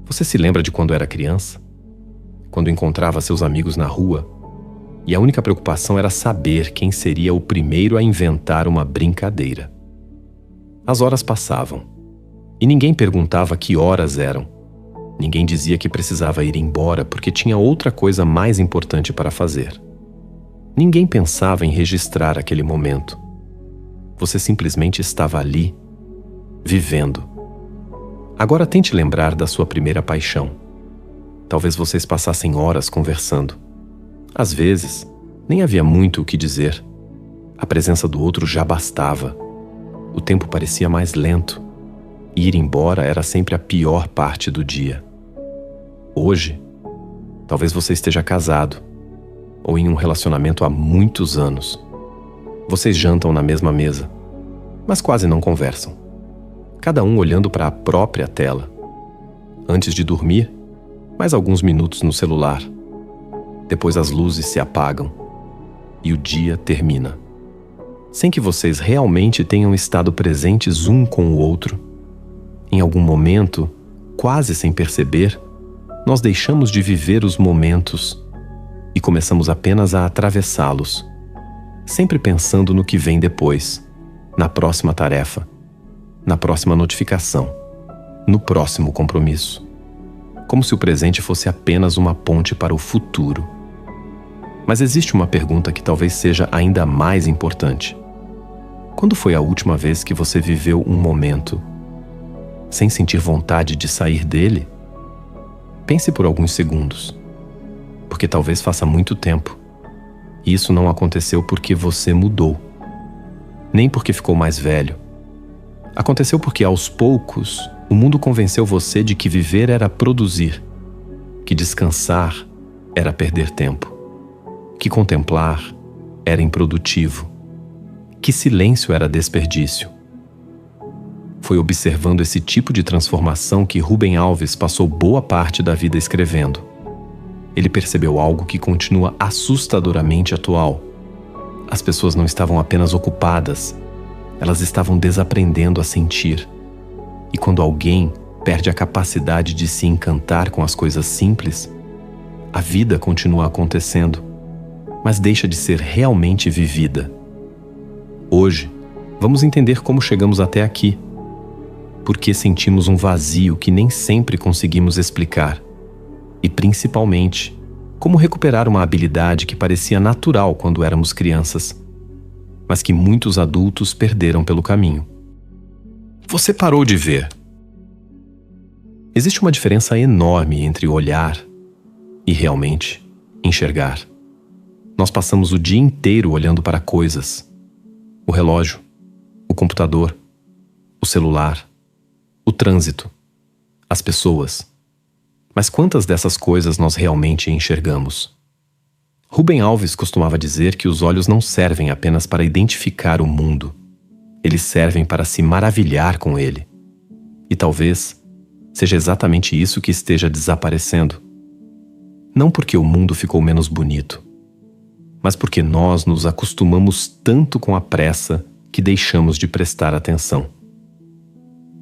Você se lembra de quando era criança? Quando encontrava seus amigos na rua e a única preocupação era saber quem seria o primeiro a inventar uma brincadeira. As horas passavam e ninguém perguntava que horas eram. Ninguém dizia que precisava ir embora porque tinha outra coisa mais importante para fazer. Ninguém pensava em registrar aquele momento. Você simplesmente estava ali, vivendo. Agora tente lembrar da sua primeira paixão. Talvez vocês passassem horas conversando. Às vezes, nem havia muito o que dizer. A presença do outro já bastava. O tempo parecia mais lento. E ir embora era sempre a pior parte do dia. Hoje, talvez você esteja casado ou em um relacionamento há muitos anos. Vocês jantam na mesma mesa, mas quase não conversam. Cada um olhando para a própria tela. Antes de dormir, mais alguns minutos no celular. Depois as luzes se apagam e o dia termina. Sem que vocês realmente tenham estado presentes um com o outro. Em algum momento, quase sem perceber, nós deixamos de viver os momentos e começamos apenas a atravessá-los, sempre pensando no que vem depois, na próxima tarefa, na próxima notificação, no próximo compromisso, como se o presente fosse apenas uma ponte para o futuro. Mas existe uma pergunta que talvez seja ainda mais importante. Quando foi a última vez que você viveu um momento sem sentir vontade de sair dele? Pense por alguns segundos, porque talvez faça muito tempo. E isso não aconteceu porque você mudou, nem porque ficou mais velho. Aconteceu porque, aos poucos, o mundo convenceu você de que viver era produzir, que descansar era perder tempo, que contemplar era improdutivo, que silêncio era desperdício. Foi observando esse tipo de transformação que Rubem Alves passou boa parte da vida escrevendo. Ele percebeu algo que continua assustadoramente atual. As pessoas não estavam apenas ocupadas, elas estavam desaprendendo a sentir. E quando alguém perde a capacidade de se encantar com as coisas simples, a vida continua acontecendo, mas deixa de ser realmente vivida. Hoje, vamos entender como chegamos até aqui. Por que sentimos um vazio que nem sempre conseguimos explicar? E, principalmente, como recuperar uma habilidade que parecia natural quando éramos crianças, mas que muitos adultos perderam pelo caminho. Você parou de ver. Existe uma diferença enorme entre olhar e realmente enxergar. Nós passamos o dia inteiro olhando para coisas. O relógio, o computador, o celular, o trânsito, as pessoas. Mas quantas dessas coisas nós realmente enxergamos? Rubem Alves costumava dizer que os olhos não servem apenas para identificar o mundo. Eles servem para se maravilhar com ele. E talvez seja exatamente isso que esteja desaparecendo. Não porque o mundo ficou menos bonito, mas porque nós nos acostumamos tanto com a pressa que deixamos de prestar atenção.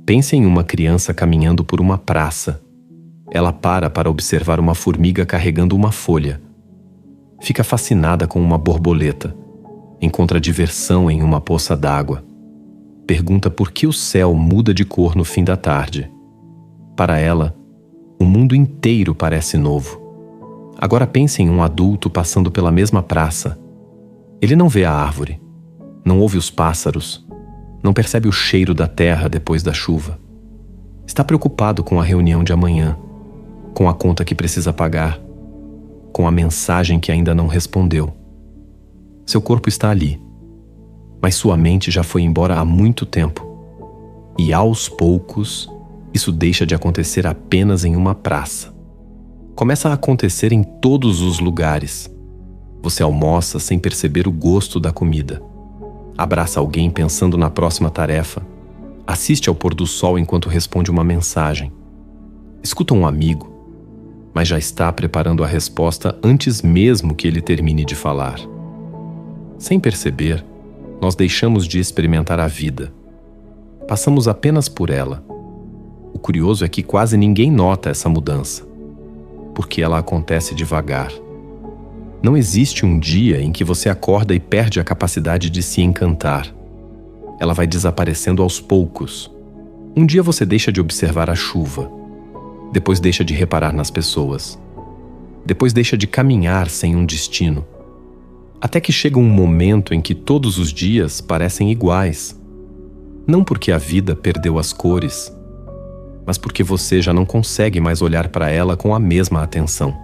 Pense em uma criança caminhando por uma praça. Ela para observar uma formiga carregando uma folha. Fica fascinada com uma borboleta. Encontra diversão em uma poça d'água. Pergunta por que o céu muda de cor no fim da tarde. Para ela, o mundo inteiro parece novo. Agora pense em um adulto passando pela mesma praça. Ele não vê a árvore, não ouve os pássaros, não percebe o cheiro da terra depois da chuva. Está preocupado com a reunião de amanhã, com a conta que precisa pagar, com a mensagem que ainda não respondeu. Seu corpo está ali, mas sua mente já foi embora há muito tempo. E aos poucos, isso deixa de acontecer apenas em uma praça. Começa a acontecer em todos os lugares. Você almoça sem perceber o gosto da comida. Abraça alguém pensando na próxima tarefa. Assiste ao pôr do sol enquanto responde uma mensagem. Escuta um amigo, mas já está preparando a resposta antes mesmo que ele termine de falar. Sem perceber, nós deixamos de experimentar a vida. Passamos apenas por ela. O curioso é que quase ninguém nota essa mudança, porque ela acontece devagar. Não existe um dia em que você acorda e perde a capacidade de se encantar. Ela vai desaparecendo aos poucos. Um dia você deixa de observar a chuva, depois deixa de reparar nas pessoas, depois deixa de caminhar sem um destino, até que chega um momento em que todos os dias parecem iguais. Não porque a vida perdeu as cores, mas porque você já não consegue mais olhar para ela com a mesma atenção.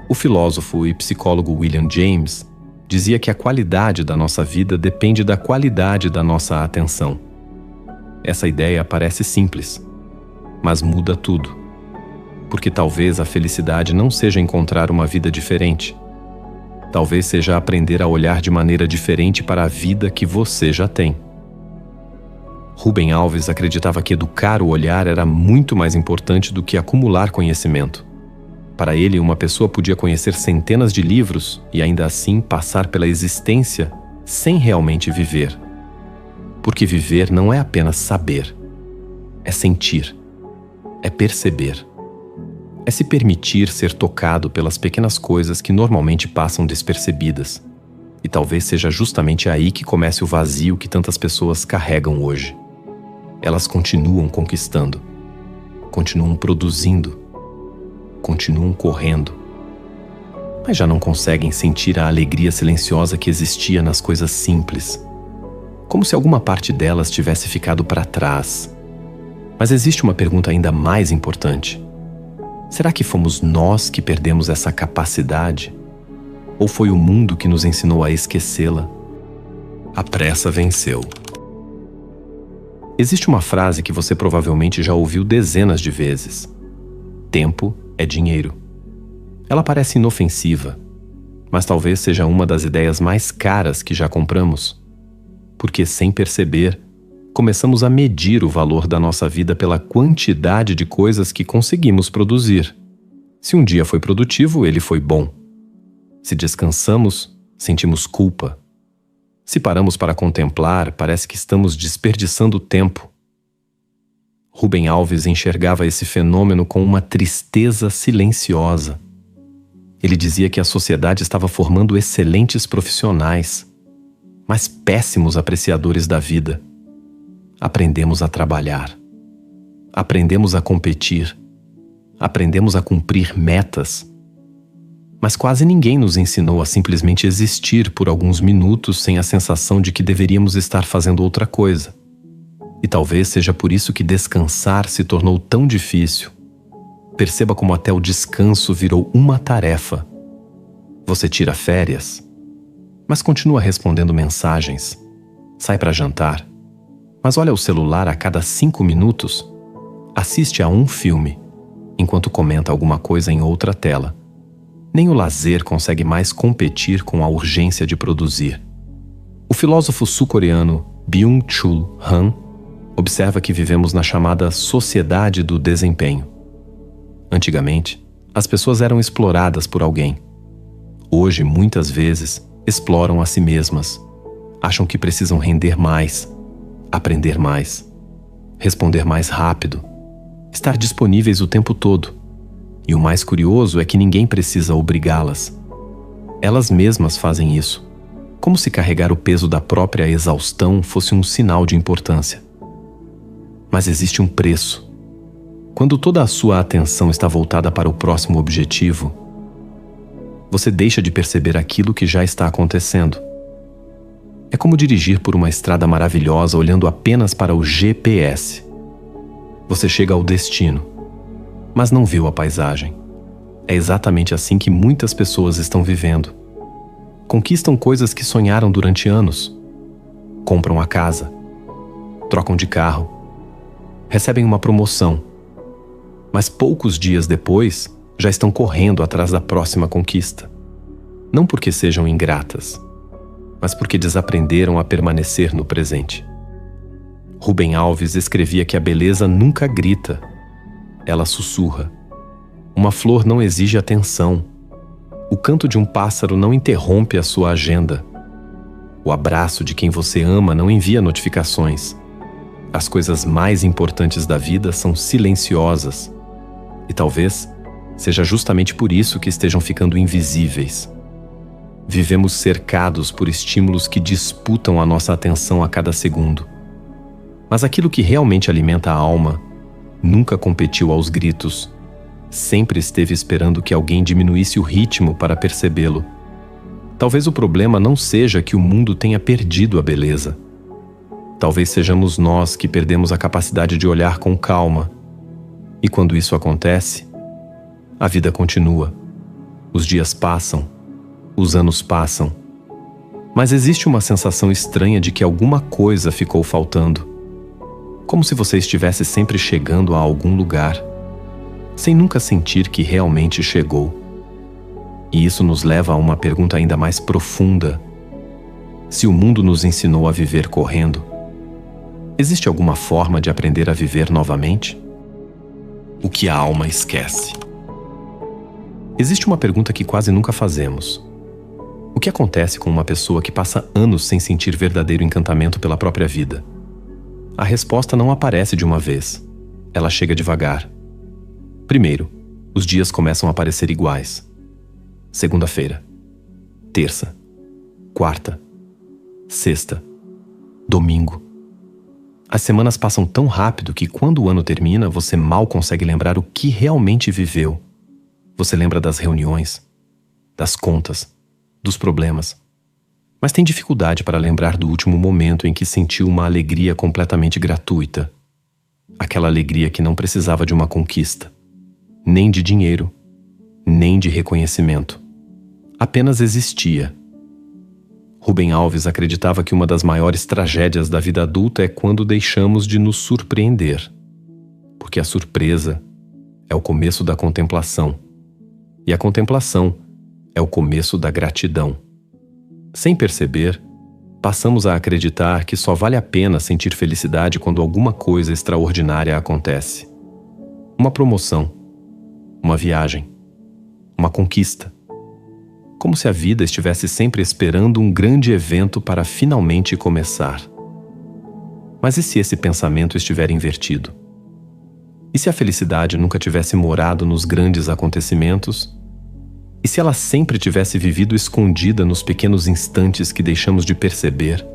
O filósofo e psicólogo William James dizia que a qualidade da nossa vida depende da qualidade da nossa atenção. Essa ideia parece simples, mas muda tudo. Porque talvez a felicidade não seja encontrar uma vida diferente. Talvez seja aprender a olhar de maneira diferente para a vida que você já tem. Rubem Alves acreditava que educar o olhar era muito mais importante do que acumular conhecimento. Para ele, uma pessoa podia conhecer centenas de livros e ainda assim passar pela existência sem realmente viver. Porque viver não é apenas saber, é sentir, é perceber. É se permitir ser tocado pelas pequenas coisas que normalmente passam despercebidas. E talvez seja justamente aí que comece o vazio que tantas pessoas carregam hoje. Elas continuam conquistando, continuam produzindo, continuam correndo, mas já não conseguem sentir a alegria silenciosa que existia nas coisas simples, como se alguma parte delas tivesse ficado para trás. Mas existe uma pergunta ainda mais importante. Será que fomos nós que perdemos essa capacidade? Ou foi o mundo que nos ensinou a esquecê-la? A pressa venceu. Existe uma frase que você provavelmente já ouviu dezenas de vezes. Tempo é dinheiro. Ela parece inofensiva, mas talvez seja uma das ideias mais caras que já compramos. Porque, sem perceber, começamos a medir o valor da nossa vida pela quantidade de coisas que conseguimos produzir. Se um dia foi produtivo, ele foi bom. Se descansamos, sentimos culpa. Se paramos para contemplar, parece que estamos desperdiçando tempo. Rubem Alves enxergava esse fenômeno com uma tristeza silenciosa. Ele dizia que a sociedade estava formando excelentes profissionais, mas péssimos apreciadores da vida. Aprendemos a trabalhar, aprendemos a competir, aprendemos a cumprir metas, mas quase ninguém nos ensinou a simplesmente existir por alguns minutos sem a sensação de que deveríamos estar fazendo outra coisa. E talvez seja por isso que descansar se tornou tão difícil. Perceba como até o descanso virou uma tarefa. Você tira férias, mas continua respondendo mensagens. Sai para jantar, mas olha o celular a cada 5 minutos. Assiste a um filme, enquanto comenta alguma coisa em outra tela. Nem o lazer consegue mais competir com a urgência de produzir. O filósofo sul-coreano Byung-Chul Han observa que vivemos na chamada sociedade do desempenho. Antigamente, as pessoas eram exploradas por alguém. Hoje, muitas vezes, exploram a si mesmas. Acham que precisam render mais, aprender mais, responder mais rápido, estar disponíveis o tempo todo. E o mais curioso é que ninguém precisa obrigá-las. Elas mesmas fazem isso, como se carregar o peso da própria exaustão fosse um sinal de importância. Mas existe um preço. Quando toda a sua atenção está voltada para o próximo objetivo, você deixa de perceber aquilo que já está acontecendo. É como dirigir por uma estrada maravilhosa olhando apenas para o GPS. Você chega ao destino, mas não viu a paisagem. É exatamente assim que muitas pessoas estão vivendo. Conquistam coisas que sonharam durante anos. Compram a casa. Trocam de carro. Recebem uma promoção. Mas poucos dias depois, já estão correndo atrás da próxima conquista. Não porque sejam ingratas, mas porque desaprenderam a permanecer no presente. Rubem Alves escrevia que a beleza nunca grita, ela sussurra. Uma flor não exige atenção. O canto de um pássaro não interrompe a sua agenda. O abraço de quem você ama não envia notificações. As coisas mais importantes da vida são silenciosas e talvez seja justamente por isso que estejam ficando invisíveis. Vivemos cercados por estímulos que disputam a nossa atenção a cada segundo. Mas aquilo que realmente alimenta a alma nunca competiu aos gritos. Sempre esteve esperando que alguém diminuísse o ritmo para percebê-lo. Talvez o problema não seja que o mundo tenha perdido a beleza. Talvez sejamos nós que perdemos a capacidade de olhar com calma. E quando isso acontece, a vida continua. Os dias passam, os anos passam. Mas existe uma sensação estranha de que alguma coisa ficou faltando. Como se você estivesse sempre chegando a algum lugar, sem nunca sentir que realmente chegou. E isso nos leva a uma pergunta ainda mais profunda. Se o mundo nos ensinou a viver correndo, existe alguma forma de aprender a viver novamente? O que a alma esquece? Existe uma pergunta que quase nunca fazemos. O que acontece com uma pessoa que passa anos sem sentir verdadeiro encantamento pela própria vida? A resposta não aparece de uma vez. Ela chega devagar. Primeiro, os dias começam a parecer iguais. Segunda-feira, terça, quarta, sexta, domingo. As semanas passam tão rápido que quando o ano termina, você mal consegue lembrar o que realmente viveu. Você lembra das reuniões, das contas, dos problemas, mas tem dificuldade para lembrar do último momento em que sentiu uma alegria completamente gratuita. Aquela alegria que não precisava de uma conquista, nem de dinheiro, nem de reconhecimento. Apenas existia. Rubem Alves acreditava que uma das maiores tragédias da vida adulta é quando deixamos de nos surpreender, porque a surpresa é o começo da contemplação, e a contemplação é o começo da gratidão. Sem perceber, passamos a acreditar que só vale a pena sentir felicidade quando alguma coisa extraordinária acontece. Uma promoção, uma viagem, uma conquista. Como se a vida estivesse sempre esperando um grande evento para finalmente começar. Mas e se esse pensamento estiver invertido? E se a felicidade nunca tivesse morado nos grandes acontecimentos? E se ela sempre tivesse vivido escondida nos pequenos instantes que deixamos de perceber?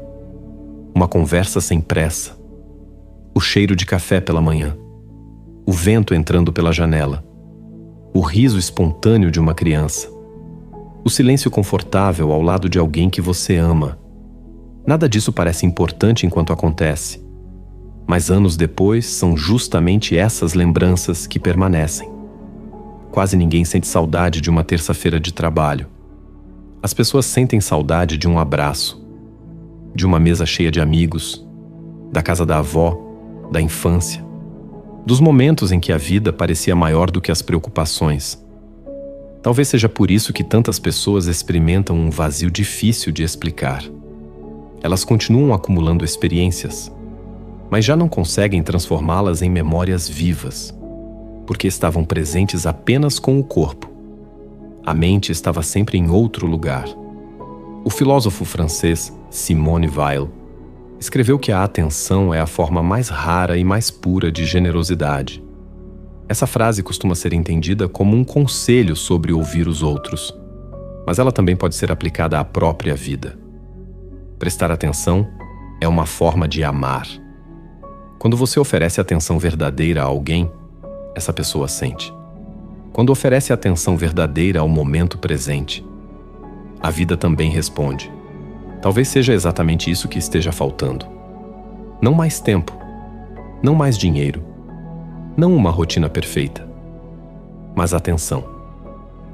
Uma conversa sem pressa, o cheiro de café pela manhã, o vento entrando pela janela, o riso espontâneo de uma criança, o silêncio confortável ao lado de alguém que você ama. Nada disso parece importante enquanto acontece, mas anos depois são justamente essas lembranças que permanecem. Quase ninguém sente saudade de uma terça-feira de trabalho. As pessoas sentem saudade de um abraço, de uma mesa cheia de amigos, da casa da avó, da infância, dos momentos em que a vida parecia maior do que as preocupações. Talvez seja por isso que tantas pessoas experimentam um vazio difícil de explicar. Elas continuam acumulando experiências, mas já não conseguem transformá-las em memórias vivas, porque estavam presentes apenas com o corpo. A mente estava sempre em outro lugar. O filósofo francês Simone Weil escreveu que a atenção é a forma mais rara e mais pura de generosidade. Essa frase costuma ser entendida como um conselho sobre ouvir os outros, mas ela também pode ser aplicada à própria vida. Prestar atenção é uma forma de amar. Quando você oferece atenção verdadeira a alguém, essa pessoa sente. Quando oferece atenção verdadeira ao momento presente, a vida também responde. Talvez seja exatamente isso que esteja faltando. Não mais tempo, não mais dinheiro, não uma rotina perfeita, mas atenção.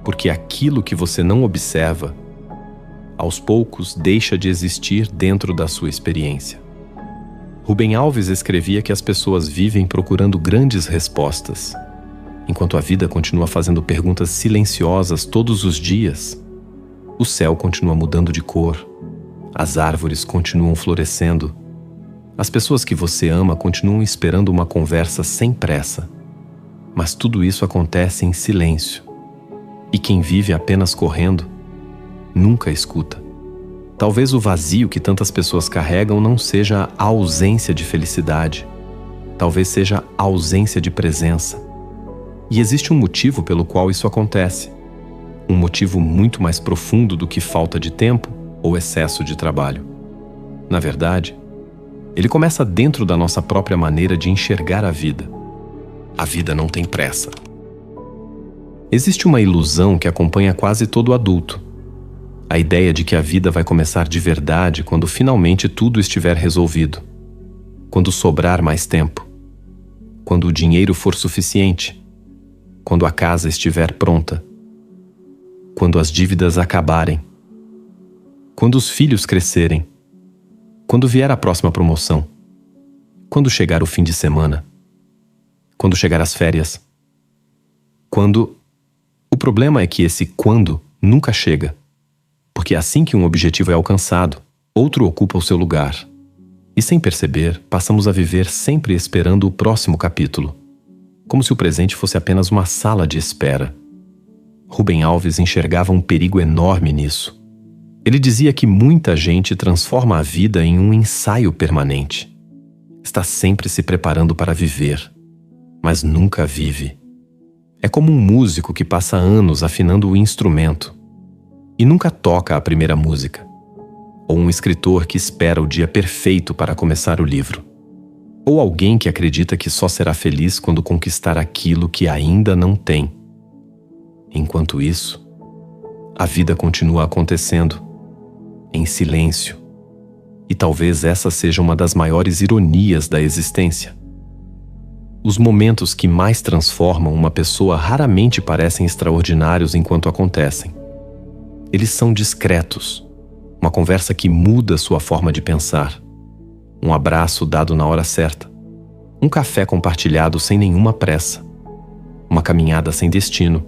Porque aquilo que você não observa, aos poucos deixa de existir dentro da sua experiência. Rubem Alves escrevia que as pessoas vivem procurando grandes respostas, enquanto a vida continua fazendo perguntas silenciosas todos os dias. O céu continua mudando de cor, as árvores continuam florescendo, as pessoas que você ama continuam esperando uma conversa sem pressa, mas tudo isso acontece em silêncio, e quem vive apenas correndo nunca escuta. Talvez o vazio que tantas pessoas carregam não seja a ausência de felicidade, talvez seja a ausência de presença. E existe um motivo pelo qual isso acontece. Um motivo muito mais profundo do que falta de tempo ou excesso de trabalho. Na verdade, ele começa dentro da nossa própria maneira de enxergar a vida. A vida não tem pressa. Existe uma ilusão que acompanha quase todo adulto. A ideia de que a vida vai começar de verdade quando finalmente tudo estiver resolvido. Quando sobrar mais tempo. Quando o dinheiro for suficiente. Quando a casa estiver pronta. Quando as dívidas acabarem. Quando os filhos crescerem. Quando vier a próxima promoção. Quando chegar o fim de semana. Quando chegar as férias. Quando... O problema é que esse quando nunca chega. Porque assim que um objetivo é alcançado, outro ocupa o seu lugar. E sem perceber, passamos a viver sempre esperando o próximo capítulo. Como se o presente fosse apenas uma sala de espera. Rubem Alves enxergava um perigo enorme nisso. Ele dizia que muita gente transforma a vida em um ensaio permanente. Está sempre se preparando para viver, mas nunca vive. É como um músico que passa anos afinando o instrumento e nunca toca a primeira música. Ou um escritor que espera o dia perfeito para começar o livro. Ou alguém que acredita que só será feliz quando conquistar aquilo que ainda não tem. Enquanto isso, a vida continua acontecendo, em silêncio. E talvez essa seja uma das maiores ironias da existência. Os momentos que mais transformam uma pessoa raramente parecem extraordinários enquanto acontecem. Eles são discretos, uma conversa que muda sua forma de pensar, um abraço dado na hora certa, um café compartilhado sem nenhuma pressa, uma caminhada sem destino,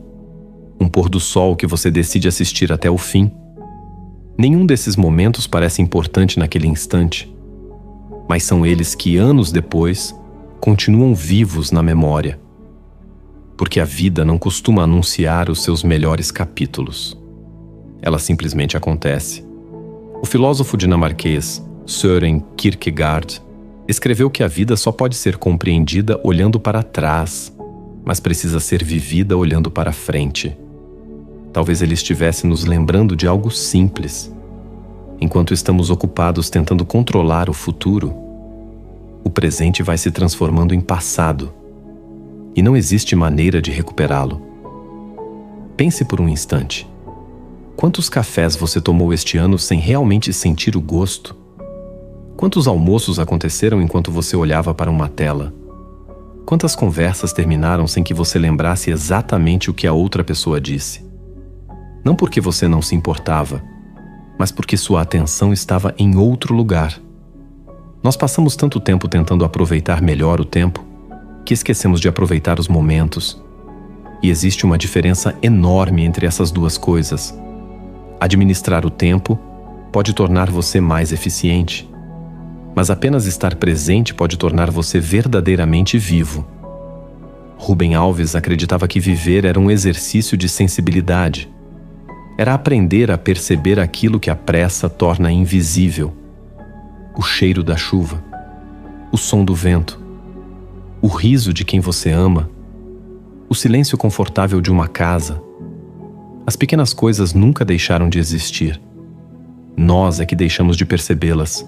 um pôr do sol que você decide assistir até o fim. Nenhum desses momentos parece importante naquele instante, mas são eles que, anos depois, continuam vivos na memória. Porque a vida não costuma anunciar os seus melhores capítulos. Ela simplesmente acontece. O filósofo dinamarquês Søren Kierkegaard escreveu que a vida só pode ser compreendida olhando para trás, mas precisa ser vivida olhando para frente. Talvez ele estivesse nos lembrando de algo simples. Enquanto estamos ocupados tentando controlar o futuro, o presente vai se transformando em passado, e não existe maneira de recuperá-lo. Pense por um instante. Quantos cafés você tomou este ano sem realmente sentir o gosto? Quantos almoços aconteceram enquanto você olhava para uma tela? Quantas conversas terminaram sem que você lembrasse exatamente o que a outra pessoa disse? Não porque você não se importava, mas porque sua atenção estava em outro lugar. Nós passamos tanto tempo tentando aproveitar melhor o tempo, que esquecemos de aproveitar os momentos. E existe uma diferença enorme entre essas duas coisas. Administrar o tempo pode tornar você mais eficiente, mas apenas estar presente pode tornar você verdadeiramente vivo. Rubem Alves acreditava que viver era um exercício de sensibilidade. Era aprender a perceber aquilo que a pressa torna invisível. O cheiro da chuva, o som do vento, o riso de quem você ama, o silêncio confortável de uma casa. As pequenas coisas nunca deixaram de existir. Nós é que deixamos de percebê-las.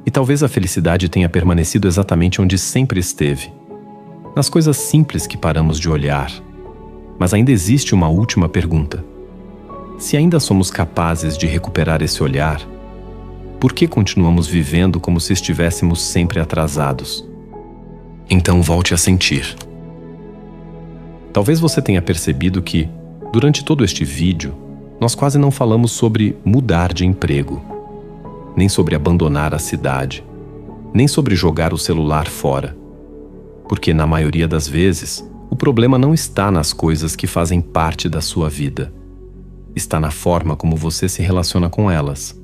E talvez a felicidade tenha permanecido exatamente onde sempre esteve. Nas coisas simples que paramos de olhar. Mas ainda existe uma última pergunta. Se ainda somos capazes de recuperar esse olhar, por que continuamos vivendo como se estivéssemos sempre atrasados? Então volte a sentir. Talvez você tenha percebido que, durante todo este vídeo, nós quase não falamos sobre mudar de emprego, nem sobre abandonar a cidade, nem sobre jogar o celular fora. Porque, na maioria das vezes, o problema não está nas coisas que fazem parte da sua vida. Está na forma como você se relaciona com elas.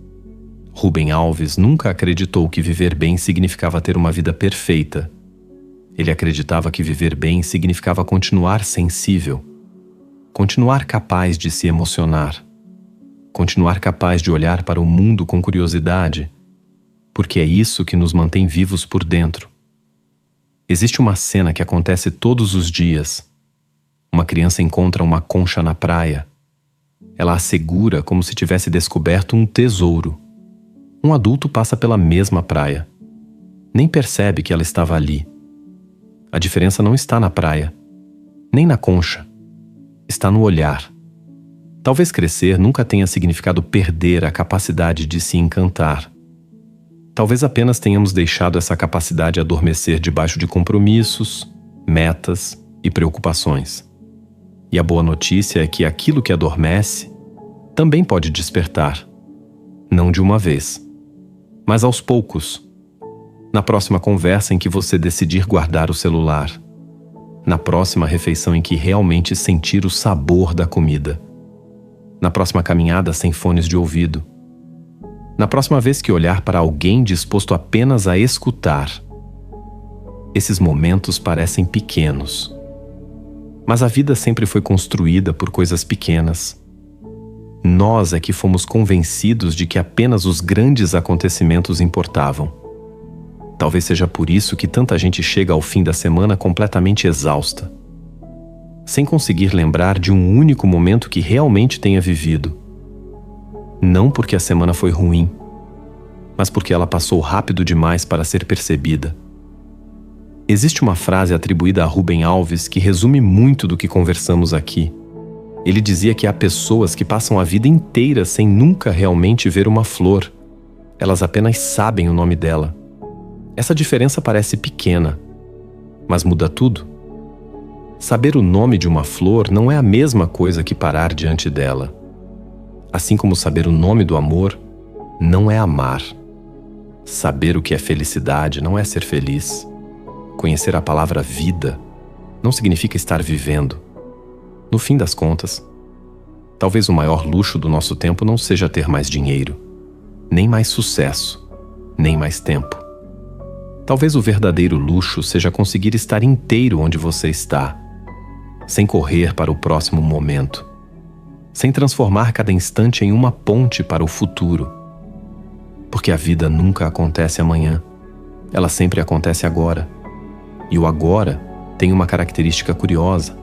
Rubem Alves nunca acreditou que viver bem significava ter uma vida perfeita. Ele acreditava que viver bem significava continuar sensível, continuar capaz de se emocionar, continuar capaz de olhar para o mundo com curiosidade, porque é isso que nos mantém vivos por dentro. Existe uma cena que acontece todos os dias. Uma criança encontra uma concha na praia. Ela a segura como se tivesse descoberto um tesouro. Um adulto passa pela mesma praia. Nem percebe que ela estava ali. A diferença não está na praia, nem na concha. Está no olhar. Talvez crescer nunca tenha significado perder a capacidade de se encantar. Talvez apenas tenhamos deixado essa capacidade adormecer debaixo de compromissos, metas e preocupações. E a boa notícia é que aquilo que adormece também pode despertar. Não de uma vez, mas aos poucos. Na próxima conversa em que você decidir guardar o celular. Na próxima refeição em que realmente sentir o sabor da comida. Na próxima caminhada sem fones de ouvido. Na próxima vez que olhar para alguém disposto apenas a escutar. Esses momentos parecem pequenos. Mas a vida sempre foi construída por coisas pequenas. Nós é que fomos convencidos de que apenas os grandes acontecimentos importavam. Talvez seja por isso que tanta gente chega ao fim da semana completamente exausta, sem conseguir lembrar de um único momento que realmente tenha vivido. Não porque a semana foi ruim, mas porque ela passou rápido demais para ser percebida. Existe uma frase atribuída a Rubem Alves que resume muito do que conversamos aqui. Ele dizia que há pessoas que passam a vida inteira sem nunca realmente ver uma flor. Elas apenas sabem o nome dela. Essa diferença parece pequena, mas muda tudo. Saber o nome de uma flor não é a mesma coisa que parar diante dela. Assim como saber o nome do amor não é amar. Saber o que é felicidade não é ser feliz. Conhecer a palavra vida não significa estar vivendo. No fim das contas, talvez o maior luxo do nosso tempo não seja ter mais dinheiro, nem mais sucesso, nem mais tempo. Talvez o verdadeiro luxo seja conseguir estar inteiro onde você está, sem correr para o próximo momento, sem transformar cada instante em uma ponte para o futuro. Porque a vida nunca acontece amanhã, ela sempre acontece agora. E o agora tem uma característica curiosa: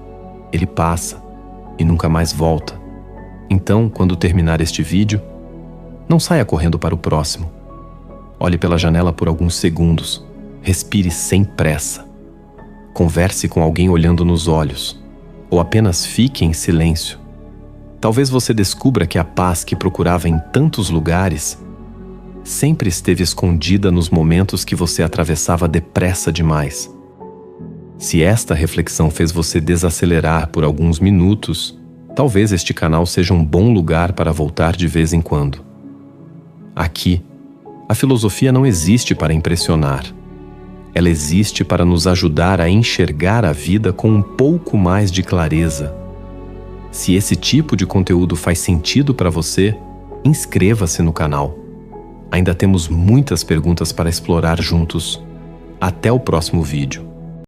ele passa e nunca mais volta. Então, quando terminar este vídeo, não saia correndo para o próximo. Olhe pela janela por alguns segundos. Respire sem pressa. Converse com alguém olhando nos olhos, ou apenas fique em silêncio. Talvez você descubra que a paz que procurava em tantos lugares sempre esteve escondida nos momentos que você atravessava depressa demais. Se esta reflexão fez você desacelerar por alguns minutos, talvez este canal seja um bom lugar para voltar de vez em quando. Aqui, a filosofia não existe para impressionar. Ela existe para nos ajudar a enxergar a vida com um pouco mais de clareza. Se esse tipo de conteúdo faz sentido para você, inscreva-se no canal. Ainda temos muitas perguntas para explorar juntos. Até o próximo vídeo.